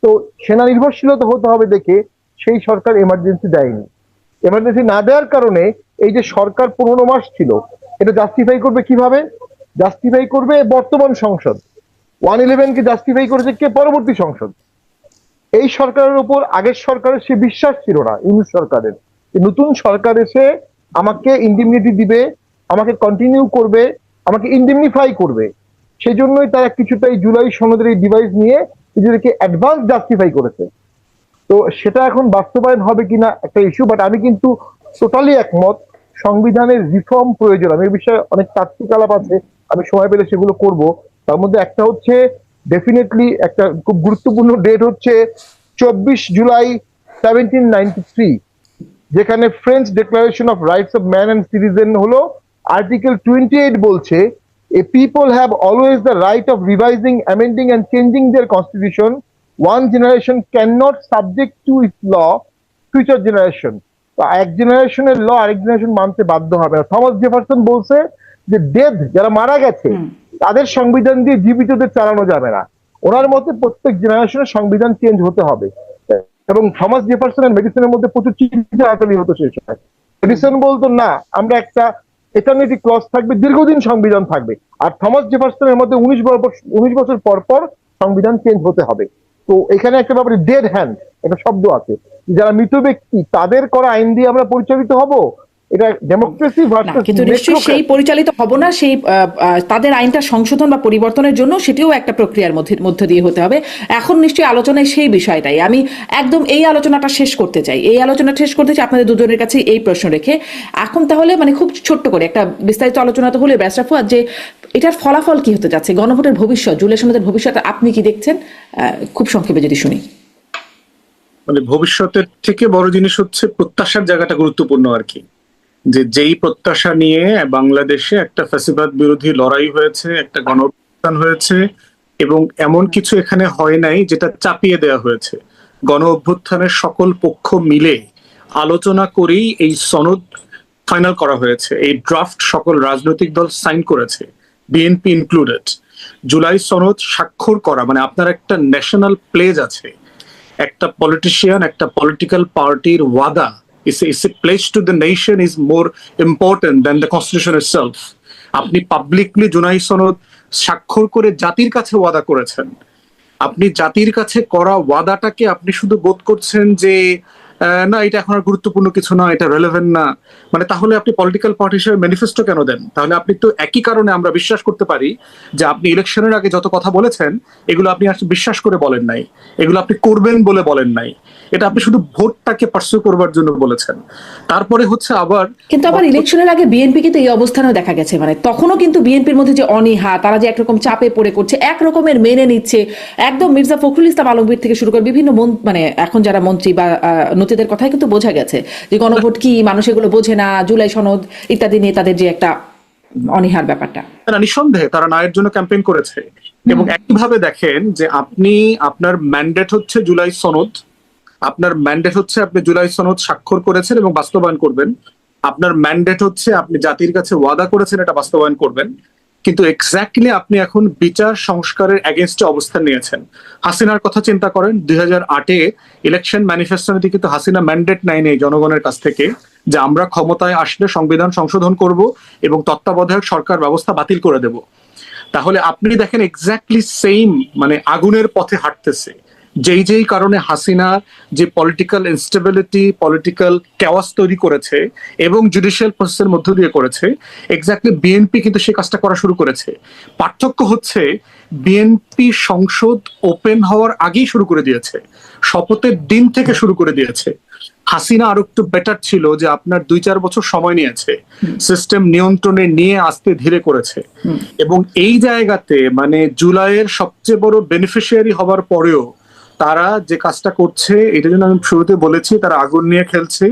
তো সেনা নির্ভরশীলতা হতে হবে দেখে সেই সরকার এমার্জেন্সি দেয়নি। এমার্জেন্সি না দেওয়ার কারণে এই যে সরকার 15 মাস ছিল, এটা জাস্টিফাই করবে কিভাবে? জাস্টিফাই করবে বর্তমান সংসদ। 111 কে জাস্টিফাই করেছে কে? পরবর্তী সংসদ। এই সরকারের উপর আগের সরকারের সে বিশ্বাস ছিল না, ইউনিট সরকারের। নতুন সরকার এসে আমাকে ইন্ডিমনিটি দিবে, আমাকে কন্টিনিউ করবে, আমাকে ইন্ডিমনিফাই করবে। সেই জন্যই তারা কিছুটা এই জুলাই সনদের এই ডিভাইস নিয়ে নিজেদেরকে অ্যাডভান্স জাস্টিফাই করেছে। তো সেটা এখন বাস্তবায়ন হবে কিনা একটা ইস্যু, বাট আমি কিন্তু টোটালি একমত, সংবিধানের রিফর্ম প্রয়োজন। আমি এই বিষয়ে অনেক তাত্ত্বিক আলাপ আছে, আমি সময় পেলে সেগুলো করব। তার মধ্যে একটা হচ্ছে ডেফিনেটলি একটা খুব গুরুত্বপূর্ণ ডেট হচ্ছে 24 জুলাই 1793, যেখানে French declaration of rights of man and citizen হলো আর্টিকেল 28 বলছে, a people have always the right of revising, amending and changing their constitution. One generation can not subject to its law future generation. এক জেনারেশনের ল আরেক generation মানতে বাধ্য হবে না। Thomas Jefferson বলছে যে ডেথ, যারা মারা গেছে তাদের সংবিধান দিয়ে জীবিতদের চালানো যাবে না। ওনার মতে প্রত্যেক জেনারেশনের সংবিধান চেঞ্জ হতে হবে। এবং থমাস জেফারসন আর মেডিসনের মধ্যে প্রচুর চিন্তাচালি হতো সেই সময়। মেডিসন বলতো না, আমরা একটা এটার্নিটি ক্লজ থাকবে, দীর্ঘদিন সংবিধান থাকবে। আর থমাস জেফারসনের মধ্যে 19 বছর পর পর সংবিধান চেঞ্জ হতে হবে। তো এখানে একটা ব্যাপারে ডেড হ্যান্ড একটা শব্দ আছে, যারা মৃত ব্যক্তি তাদের করা আইন দিয়ে আমরা পরিচালিত হব? এটা ডেমোক্রেসি না, ভার্সাস কিন্তু নিশ্চয়ই সেই পরিচালিত হব না, সেই তাদের আইনটা সংশোধন বা পরিবর্তনের জন্য সেটিও একটা প্রক্রিয়ার মধ্যে দিয়ে হতে হবে। এখন নিশ্চয়ই আলোচনায় সেই বিষয়টাই আমি একদম এই আলোচনাটা শেষ করতে চাই। আপনাদের দুজনের কাছে এই প্রশ্ন রেখে এখন তাহলে মানে খুব ছোট্ট করে একটা বিস্তারিত আলোচনা তো হলে ব্যারিস্টার ফুয়াদ, যে এটার ফলাফল কি হতে যাচ্ছে, গণভোটের ভবিষ্যৎ, জুলাই সনদের ভবিষ্যৎ আপনি কি দেখছেন? খুব সংক্ষেপে যদি শুনি। মানে ভবিষ্যতের থেকে বড় জিনিস হচ্ছে প্রত্যাশার জায়গাটা গুরুত্বপূর্ণ আর কি, যে যেই প্রত্যাশা নিয়ে বাংলাদেশে একটা ফ্যাসিবাদ বিরোধী লড়াই হয়েছে, একটা গণ অভ্যুত্থান হয়েছে, এবং এমন কিছু এখানে হয় নাই যেটা চাপিয়ে দেওয়া হয়েছে। গণ অভ্যুত্থানের সকল পক্ষ মিলে আলোচনা করেই এই সনদ ফাইনাল করা হয়েছে। এই ড্রাফট সকল রাজনৈতিক দল সাইন করেছে, বিএনপি ইনক্লুডেড। জুলাই সনদ স্বাক্ষর করা মানে আপনার একটা ন্যাশনাল প্লেজ আছে, একটা পলিটিশিয়ান, একটা পলিটিক্যাল পার্টির ওয়াদা is a pledge to the nation is more important than the constitution itself. আপনি পাবলিকলি জুলাই সনদ স্বাক্ষর করে জাতির কাছে ওয়াদা করেছেন। আপনি জাতির কাছে করা ওয়াদাটাকে আপনি শুধু বোধ করছেন যে না এটা এখন আর গুরুত্বপূর্ণ কিছু না, এটা রেলেভেন্ট না, মানে তাহলে আপনি পলিটিক্যাল পার্টি হিসেবে ম্যানিফেস্টো কেন দেন? তাহলে আপনি তো একই কারণে আমরা বিশ্বাস করতে পারি যে আপনি ইলেকশনের আগে যত কথা বলেছেন এগুলো আপনি আসলে বিশ্বাস করে বলেন নাই, এগুলো আপনি করবেন বলে বলেন নাই, এটা আপনি শুধু ভোটটাকে পার্সু করবার জন্য বলেছেন। তারপরে হচ্ছে আবার কিন্তু আবার ইলেকশনের আগে বিএনপি কিন্তু এই অবস্থানেও দেখা গেছে, মানে তখনও কিন্তু বিএনপির মধ্যে যে অনীহা, তারা যে একরকম চাপে পড়ে করছে, একরকমের মেনে নিচ্ছে, একদম মির্জা ফখরুল ইসলাম আলমগীর থেকে শুরু করে বিভিন্ন মানে এখন যারা মন্ত্রী বা নতীদের কথাই কিন্তু বোঝা গেছে যে গণভোট কি, মানুষ এগুলো বোঝে না, জুলাই সনদ ইত্যাদি নিয়ে তাদের যে একটা অনীহার ব্যাপারটা। নিঃসন্দেহে তারা ন্যায়ের জন্য ক্যাম্পেইন করেছে। এবং একইভাবে দেখেন যে আপনি আপনার ম্যান্ডেট হচ্ছে জুলাই সনদ, আপনার ম্যান্ডেট হচ্ছে আপনি জুলাই সনদ স্বাক্ষর করেছেন এবং বাস্তবায়ন করবেন, আপনার ম্যান্ডেট হচ্ছে আপনি জাতির কাছে ওয়াদা করেছেন এটা বাস্তবায়ন করবেন, কিন্তু এক্স্যাক্টলি আপনি এখন বিচার সংস্কারের এগেনস্টে অবস্থান নিয়েছেন। হাসিনার কথা চিন্তা করেন, 2008-এ ইলেকশন ম্যানিফেস্টোতে কিন্তু হাসিনা ম্যান্ডেট নেয়নি জনগণের কাছ থেকে যে আমরা ক্ষমতায় আসলে সংবিধান সংশোধন করব এবং তত্ত্বাবধায়ক সরকার ব্যবস্থা বাতিল করে দেব। তাহলে আপনি দেখেন এক্স্যাক্টলি সেম মানে আগুনের পথে হাঁটতেছে। যেই কারণে হাসিনা যে পলিটিক্যাল ইনস্টেবিলিটি, পলিটিক্যাল ক্যাওয়াস তৈরি করেছে এবং জুডিশিয়াল প্রসেসের মধ্য দিয়ে করেছে, এক্স্যাক্টলি বিএনপি কিন্তু সেই কাজটা করা শুরু করেছে। পার্থক্য হচ্ছে বিএনপি সংসদ ওপেন হওয়ার আগেই শুরু করে দিয়েছে, শপথের দিন থেকে শুরু করে দিয়েছে। হাসিনা আরো একটু বেটার ছিল যে আপনার 2-4 বছর সময় নিয়েছে, সিস্টেম নিয়ন্ত্রণে নিয়ে আসতে ধীরে করেছে। এবং এই জায়গাতে মানে জুলাইয়ের সবচেয়ে বড় বেনিফিশিয়ারি হবার পরেও তারা যে কাজটা করছে, এটা জন্য আমি শুরুতে বলেছি তারা আগুন নিয়ে খেলছে,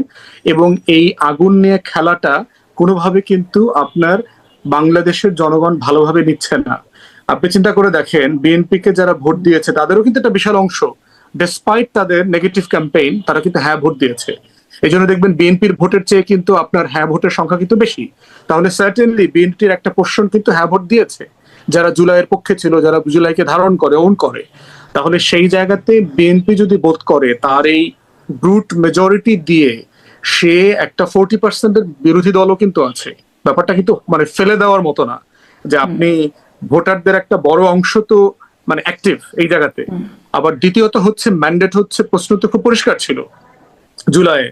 এবং এই আগুন নিয়ে খেলাটা কোনোভাবে কিন্তু আপনার বাংলাদেশের জনগণ ভালোভাবে নিচ্ছে না। আপনি চিন্তা করে দেখেন বিএনপি কে যারা ভোট দিয়েছে তাদেরও কিন্তু একটা বিশাল অংশ, ডেসপাইট তাদের নেগেটিভ ক্যাম্পেইন, তারা কিন্তু হ্যাঁ ভোট দিয়েছে। এই জন্য দেখবেন বিএনপির ভোটের চেয়ে কিন্তু আপনার হ্যাঁ ভোটের সংখ্যা কিন্তু বেশি। তাহলে সার্টেনলি বিএনপির একটা পোর্শন কিন্তু হ্যাঁ ভোট দিয়েছে, যারা জুলাইয়ের পক্ষে ছিল, যারা জুলাইকে ধারণ করে, ওন করে। তাহলে সেই জায়গাতে বিএনপি যদি বোধ করে তার এই ব্রুট মেজরিটি দিয়ে সে একটা 40%-এর বিরোধী দলও কিন্তু আছে, ব্যাপারটা কিন্তু মানে ফেলে দেওয়ার মতো না যে আপনি ভোটারদের একটা বড় অংশ তো মানে অ্যাক্টিভ এই জায়গাতে। আবার দ্বিতীয়ত হচ্ছে ম্যান্ডেট হচ্ছে, প্রশ্ন তো খুব পরিষ্কার ছিল জুলাই,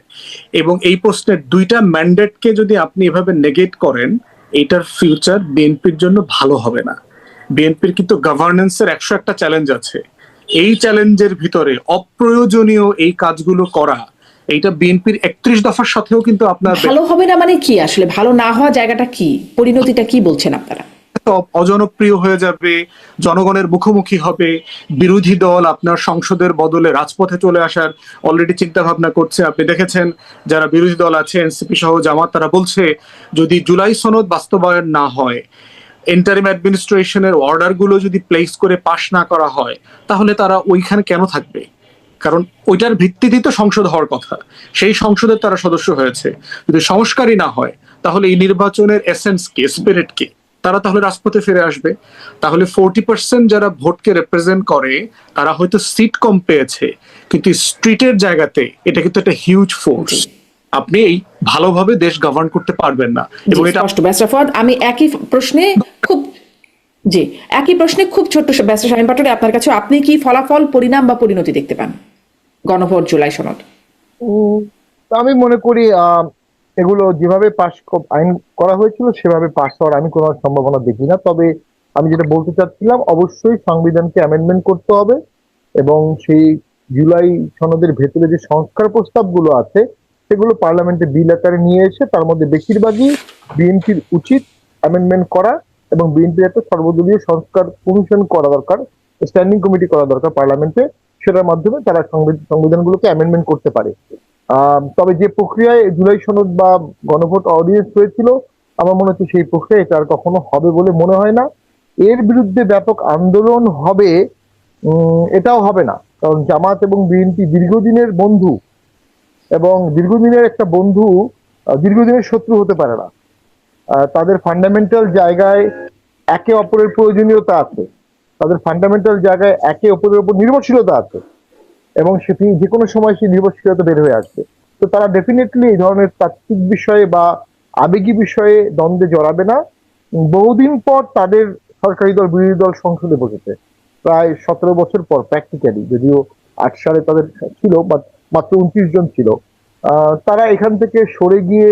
এবং এই প্রশ্নের 2টা ম্যান্ডেটকে যদি আপনি এভাবে নেগেট করেন, এইটার ফিউচার বিএনপির জন্য ভালো হবে না। বিএনপির কিন্তু গভর্নেন্সের 101টা চ্যালেঞ্জ আছে, এই চ্যালেঞ্জের ভিতরে অপ্রয়োজনীয় এই কাজগুলো করা, এইটা বিএনপির 31 দফার সাথেও কিন্তু আপনার ভালো হবে না মানে কি, আসলে ভালো না হওয়া জায়গাটা কি, পরিণতিটা কি বলছেন আপনারা? অজনপ্রিয় হয়ে যাবে, জনগণের মুখোমুখি হবে, বিরোধী দল আপনার সংসদের বদলে রাজপথে চলে আসার অলরেডি চিন্তা ভাবনা করছে। আপনি দেখেছেন যারা বিরোধী দল আছে এনসিপি সহ জামাত, তারা বলছে যদি জুলাই সনদ বাস্তবায়ন না হয়, ইন্টারিম অ্যাডমিনিস্ট্রেশনের অর্ডার গুলো যদি প্লেস করে পাশ না করা হয়, তাহলে তারা ওইখানে কেন থাকবে? কারণ ওইটার ভিত্তিতেই তো সংসদ হওয়ার কথা, সেই সংসদের তারা সদস্য হয়েছে। যদি সংস্কারই না হয় তাহলে এই নির্বাচনের এসেন্স কি, স্পিরিট কি? তারা তাহলে রাজপথে ফিরে আসবে। তাহলে 40% যারা ভোটকে রিপ্রেজেন্ট করে তারা হয়তো সিট কম পেয়েছে, কিন্তু স্ট্রিটের জায়গাতে এটা কিন্তু একটা হিউজ ফোর্স। আপনি এই ভালোভাবে দেশ গভর্ন করতে পারবেন না। এবং এটা ব্যারিস্টার ফুয়াদ, আমি একই প্রশ্নে খুব ছোট্ট ব্যারিস্টার শামীম পাটোয়ারি আপনার কাছে, আপনি কি ফলাফল, পরিণাম বা পরিণতি দেখতে পান গণভোট জুলাই সনদ? উম, আমি মনে করি এগুলো যেভাবে আইন করা হয়েছিল সেভাবে পাশ হওয়ার আমি কোনো সম্ভাবনা দেখি না। তবে আমি যেটা বলতে চাচ্ছিলাম, অবশ্যই সংবিধানকে অ্যামেন্ডমেন্ট করতে হবে এবং সেই জুলাই সনদের ভেতরে যে সংস্কার প্রস্তাবগুলো আছে সেগুলো পার্লামেন্টে বিল আকারে নিয়ে এসে তার মধ্যে বেশিরভাগই বিএনপির উচিত অ্যামেন্ডমেন্ট করা, এবং বিএনপির একটা সর্বদলীয় সংস্কার কমিশন করা দরকার, স্ট্যান্ডিং কমিটি করা দরকার পার্লামেন্টে। সেটার মাধ্যমে তারা সংবিধানগুলোকে অ্যামেন্ডমেন্ট করতে পারে। তবে যে প্রক্রিয়ায় জুলাই সনদ বা গণভোট অডিয়েন্স হয়েছিল, আমার মনে হচ্ছে সেই প্রক্রিয়া এটা আর কখনো হবে বলে মনে হয় না। এর বিরুদ্ধে ব্যাপক আন্দোলন হবে, এটাও হবে না, কারণ জামাত এবং বিএনপি দীর্ঘদিনের বন্ধু, এবং দীর্ঘদিনের একটা বন্ধু দীর্ঘদিনের শত্রু হতে পারে না। তাদের ফান্ডামেন্টাল জায়গায় একে অপরের প্রয়োজনীয়তা আছে, তাদের ফান্ডামেন্টাল জায়গায় একে অপরের উপর নির্ভরশীলতা আছে, এবং সেটি যে কোনো সময় সেই নির্ভরশীলতা বের হয়ে আসবে। তো তারা ডেফিনেটলি এই ধরনের তাত্ত্বিক বিষয়ে বা আবেগী বিষয়ে দ্বন্দ্বে জড়াবে না। বহুদিন পর তাদের সরকারি দল বিরোধী দল সংসদে বসেছে, প্রায় 17 বছর পর প্র্যাকটিক্যালি, যদিও 8 সালে তাদের ছিল বাট মাত্র 29 জন ছিল। তারা এখান থেকে সরে গিয়ে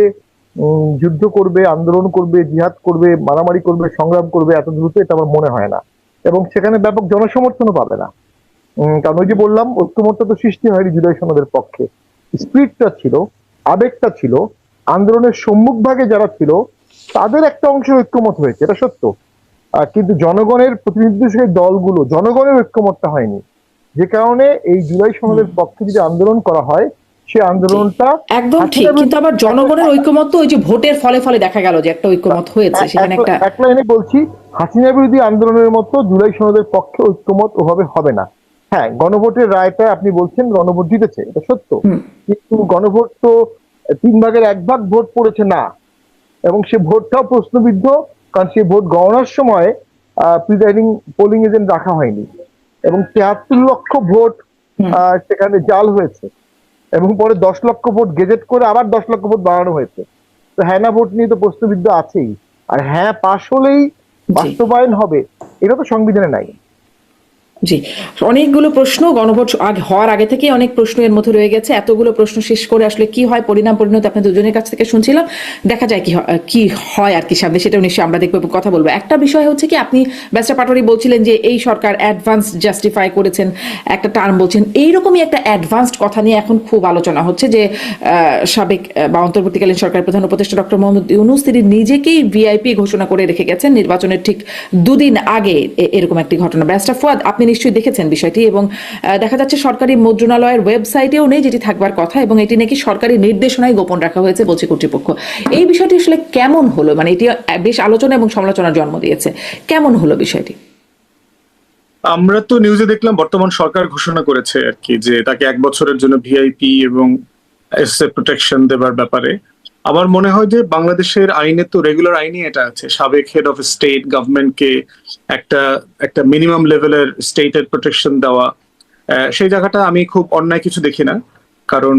যুদ্ধ করবে, আন্দোলন করবে, জিহাদ করবে, মারামারি করবে, সংগ্রাম করবে এত দ্রুত, এটা আমার মনে হয় না। এবং সেখানে ব্যাপক জনসমর্থনও পাবে না। কারণ ওই যে বললাম, ঐক্যমত্য তো সৃষ্টি হয়নি জুলাই সনদের পক্ষে, স্পিরিটটা ছিল, আবেগটা ছিল, আন্দোলনের সম্মুখ ভাগে যারা ছিল তাদের একটা অংশ ঐক্যমত হয়েছে, এটা সত্য। কিন্তু জনগণের প্রতিনিধিত্বশীল দলগুলো, জনগণের ঐক্যমতটা হয়নি, যে কারণে এই জুলাই সনদের পক্ষে যদি আন্দোলন করা হয়, সে জি, আন্দোলনটা একদম ঠিক। হাসিনা কিন্তু বিরুদ্ধে আবার জনগণের ঐকমত্য ওই যে ভোটের ফলে ফলে দেখা গেল যে একটা ঐকমত হয়েছে, সেখানে একটা এক লাইনে বলছি, হাসিনা বিরোধী আন্দোলনের মতো জুলাই সনদের পক্ষে ঐক্যমত ওভাবে হবে না। হ্যাঁ, গণভোটের রায়টা আপনি বলছেন গণভোট জিতেছে, এটা সত্য, হুম, কিন্তু গণভোট তো 3 ভাগের 1 ভাগ ভোট পড়েছে না, এবং সে ভোটটাও প্রশ্নবিদ্ধ, কারণ সেই ভোট গণনার সময় প্রিজাইডিং পোলিং এজেন্ট রাখা হয়নি, এবং 73 লক্ষ ভোট হুম। সেখানে জাল হয়েছে, এবং পরে 10 লক্ষ ভোট গেজেট করে আবার 10 লক্ষ ভোট বাড়ানো হয়েছে। তো হ্যাঁ না ভোট নিয়ে তো প্রশ্নবিদ্ধ আছেই। আর হ্যাঁ পাশ হলেই জি, বাস্তবায়ন হবে, এটা তো সংবিধানে নাই। জি। অনেকগুলো প্রশ্ন গণভোট হওয়ার আগে থেকে অনেক প্রশ্ন এর মধ্যে রয়ে গেছে। এতগুলো প্রশ্ন শেষ করে আসলে কি হয়, পরিণাম পরিণতি আপনাদের দুজনের কাছ থেকে শুনছিলাম। দেখা যায় কি হয় আর কি সামনে, সেটাও নিশ্চয়ই আমরা দেখবো এবং কথা বলবো। একটা বিষয় হচ্ছে কি, আপনি ব্যারিস্টার পাটোয়ারি বলছিলেন যে এই সরকার অ্যাডভান্স জাস্টিফাই করেছেন, একটা টার্ম বলছেন, এইরকমই একটা অ্যাডভান্সড কথা নিয়ে এখন খুব আলোচনা হচ্ছে যে সাবেক বা অন্তর্বর্তীকালীন সরকারের প্রধান উপদেষ্টা ডক্টর মোহাম্মদ ইউনূস তিনি নিজেকেই ভিআইপি ঘোষণা করে রেখে গেছেন নির্বাচনের ঠিক 2 দিন আগে। এরকম একটি ঘটনা। ব্যারিস্টার ফুয়াদ, আপনি নিশ্চয়ই দেখেছেন বিষয়টি, এবং দেখা যাচ্ছে সরকারি মুদ্রণালয়ের ওয়েবসাইটেও নেই, যেটি থাকবার কথা, এবং এটি নাকি সরকারি নির্দেশনায় গোপন রাখা হয়েছে বলছে কর্তৃপক্ষ। এই বিষয়টি আসলে কেমন হলো? মানে এটি বেশ আলোচনা এবং সমালোচনার জন্ম দিয়েছে। কেমন হলো বিষয়টি? আমরা তো নিউজে দেখলাম বর্তমান সরকার ঘোষণা করেছে আর কি, যে তাকে 1 বছরের জন্য ভিআইপি এবং এসএ প্রোটেকশন দেবার ব্যাপারে। আমার মনে হয় যে বাংলাদেশের আইনে তো রেগুলার আইনই এটা আছে, সাবেক হেড অফ স্টেট গভর্নমেন্টকে একটা একটা মিনিমাম লেভেলের স্টেটের প্রোটেকশন দেওয়া। সেই জায়গাটা আমি খুব অন্যায় কিছু দেখি না, কারণ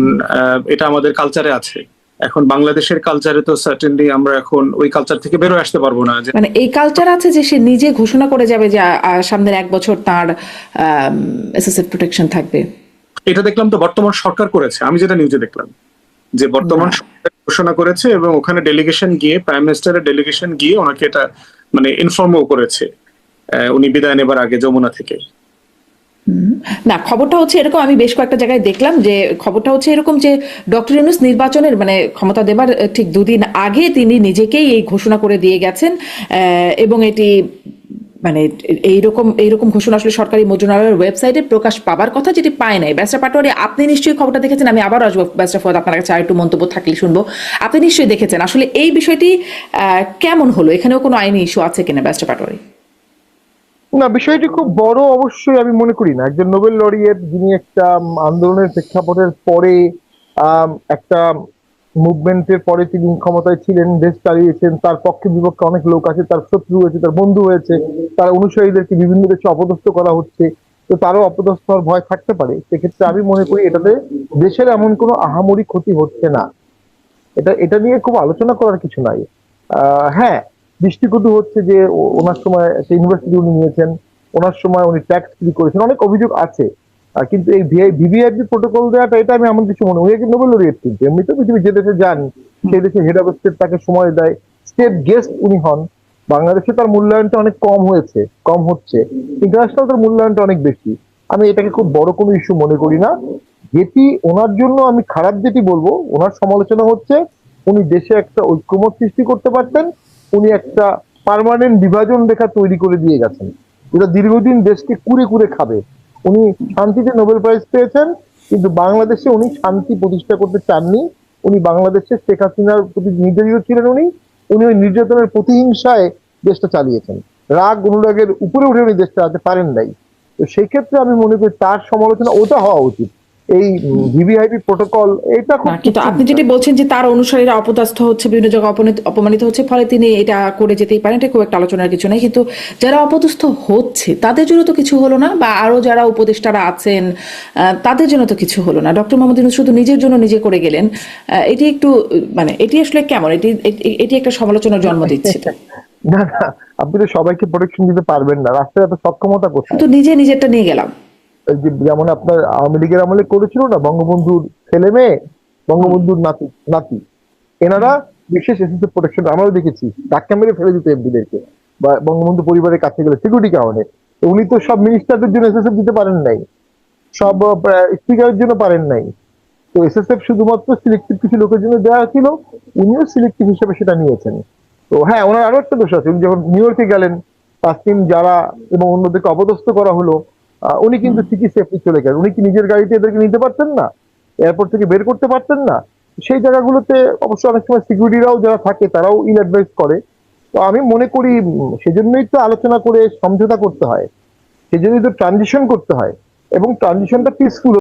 এটা আমাদের কালচারে আছে। এখন বাংলাদেশের কালচারে তো সার্টেনলি আমরা এখন ওই কালচার থেকে বেরোয় আসতে পারবো না। যে মানে এই কালচার আছে যে সে নিজে ঘোষণা করে যাবে যে সামনের 1 বছর তার এসএসএফ প্রোটেকশন থাকবে। এটা দেখলাম তো বর্তমান সরকার করেছে, আমি যেটা নিউজে দেখলাম যে বর্তমান না। সরকার ঘোষণা করেছে, এবং ওখানে ডেলিগেশন গিয়ে, প্রাইম মিনিস্টারের ডেলিগেশন গিয়ে ওনাকে এটা মানে ইনফর্মও করেছে উনি বিদায় নেবার আগে যমুনা থেকে। না, খবরটা হচ্ছে এরকম, আমি বেশ কয়েকটা জায়গায় দেখলাম যে খবরটা হচ্ছে এরকম যে ডক্টর ইউনূস নির্বাচনের মানে ক্ষমতা দেবার ঠিক 2 দিন আগে তিনি নিজেকেই এই ঘোষণা করে দিয়ে গেছেন, এবং এটি মানে এইরকম ঘোষণা আসলে সরকারি মুদ্রণালয়ের ওয়েবসাইটে প্রকাশ পাবার কথা, যেটি পায় নাই। ব্যারিস্টার পাটোয়ারি, আপনি নিশ্চয়ই খবরটা দেখেছেন। আমি আবার আসবো ব্যারিস্টার ফুয়াদ, আপনার কাছে আরেকটু মন্তব্য থাকলে শুনবো। আপনি নিশ্চয়ই দেখেছেন। আসলে এই বিষয়টি কেমন হলো? এখানেও কোনো আইনি ইস্যু আছে কিনা ব্যারিস্টার পাটোয়ারি? না, বিষয়টি খুব বড় অবশ্যই আমি মনে করি না। একজন নোবেল লরিয়েট, যিনি একটা আন্দোলনের প্রেক্ষাপটের পরে একটা মুভমেন্টের পরে তিনি ক্ষমতায় ছিলেন, দেশ চালিয়েছেন, তার পক্ষে বিপক্ষে অনেক লোক আছে, তার শত্রু হয়েছে, তার বন্ধু হয়েছে, তার অনুসারীদেরকে বিভিন্ন দেশে অপদস্থ করা হচ্ছে, তো তারও অপদস্থ হওয়ার ভয় থাকতে পারে। সেক্ষেত্রে আমি মনে করি এটাতে দেশের এমন কোনো আহামরি ক্ষতি হচ্ছে না, এটা এটা নিয়ে খুব আলোচনা করার কিছু নাই। হ্যাঁ, দৃষ্টিকটু হচ্ছে যে ওনার সময় একটা ইউনিভার্সিটি উনি নিয়েছেন, ওনার সময় উনি ট্যাক্স ফ্রি করেছেন, অনেক অভিযোগ আছে। কিন্তু এই ভিভিআইপি প্রোটোকল দেওয়াটা এটা আমি এমন কিছু মনে করি নোবেল লরিয়েট, কিন্তু এমনিতে পৃথিবী যে দেশে যান সেই দেশে হেড অফ স্টেট তাকে সময় দেয়, স্টেট গেস্ট উনি হন। বাংলাদেশে তার মূল্যায়নটা অনেক কম হচ্ছে, ইন্টারন্যাশনাল তার মূল্যায়নটা অনেক বেশি। আমি এটাকে খুব বড় কোনো ইস্যু মনে করি না। যেটি ওনার জন্য আমি খারাপ যেটি বলবো, ওনার সমালোচনা হচ্ছে উনি দেশে একটা ঐক্যমত সৃষ্টি করতে পারতেন, উনি একটা পার্মানেন্ট বিভাজন রেখা তৈরি করে দিয়ে গেছেন, যেটা দীর্ঘদিন দেশকে কুরে কুরে খাবে। উনি শান্তিতে নোবেল প্রাইজ পেয়েছেন, কিন্তু বাংলাদেশে উনি শান্তি প্রতিষ্ঠা করতে চাননি। উনি বাংলাদেশে শেখ হাসিনার প্রতি নির্যাতিত ছিলেন, উনি ওই নির্যাতনের প্রতিহিংসায় দেশটা চালিয়েছেন। রাগ অনুরাগের উপরে উঠে উনি দেশ চালাতে পারেন নাই। তো সেই ক্ষেত্রে আমি মনে করি তার সমালোচনা ওটা হওয়া উচিত। এই ভিভিআইপি প্রোটোকল এটা খুব না, কিন্তু আপনি যেটি বলছেন যে তার অনুসারীরা অপদস্থ হচ্ছে, বিভিন্ন জায়গায় অপমানিত হচ্ছে, ফলে তিনি এটা করে যেতেই পারেন, এটা খুব একটা আলোচনার কিছু নেই। কিন্তু যারা অপদস্থ হচ্ছে তাদের জন্য তো কিছু হলো না, বা আরো যারা উপদেষ্টারা আছেন তাদের জন্য তো কিছু হলো না। ডক্টর মোহাম্মদ ইউনূস শুধু নিজের জন্য নিজে করে গেলেন। এটি একটু মানে এটি আসলে কেমন, এটি একটা সমালোচনার জন্ম দিচ্ছে। না না, আপনি তো সবাইকে প্রোটেকশন দিতে পারবেন না, রাষ্ট্রের এত সক্ষমতা কোথায়? তো নিজেরটা নিয়ে গেলাম। এই যে যেমন আপনার আওয়ামী লীগের আমলে করেছিল না, বঙ্গবন্ধুর ছেলে মেয়ে, বঙ্গবন্ধুর নাতি নাতি, এনারা বিশেষ এসএসএফ প্রোটেকশন আমরাও দেখেছি, ধাক্কা মেরে ফেলে দিত এমপিদেরকে বা বঙ্গবন্ধু পরিবারের কাছে গেলে সিকিউরিটি কারণে। তো উনি তো সব মিনিস্টারদের জন্য এসএসএফ দিতে পারেন নাই, সব স্পিকারের জন্য পারেন নাই। তো এসএসএফ শুধুমাত্র সিলেক্টিভ কিছু লোকের জন্য দেওয়া ছিল, উনিও সিলেক্টিভ হিসেবে সেটা নিয়েছেন। তো হ্যাঁ, ওনার আরো একটা দোষ আছে, উনি যখন নিউ ইয়র্কে গেলেন, তাসনিম যারা এবং অন্যদেরকে অপদস্থ করা হলো, উনি কিন্তু ঠিকই সেফলি চলে গেলেন। উনি কি নিজের গাড়িতে এদেরকে নিতে পারতেন না? এয়ারপোর্ট থেকে বের করতে পারতেন না? সেই জায়গাগুলোতে অবশ্য অনেক সময় সিকিউরিটিরাও যারা থাকে তারাও ইল অ্যাডভাইস করে। তো আমি মনে করি সেজন্যই তো আলোচনা করে সমঝোতা করতে হয়, সেজন্যই তো ট্রানজিশন করতে হয়, এবং ট্রানজিশনটা পিসফুল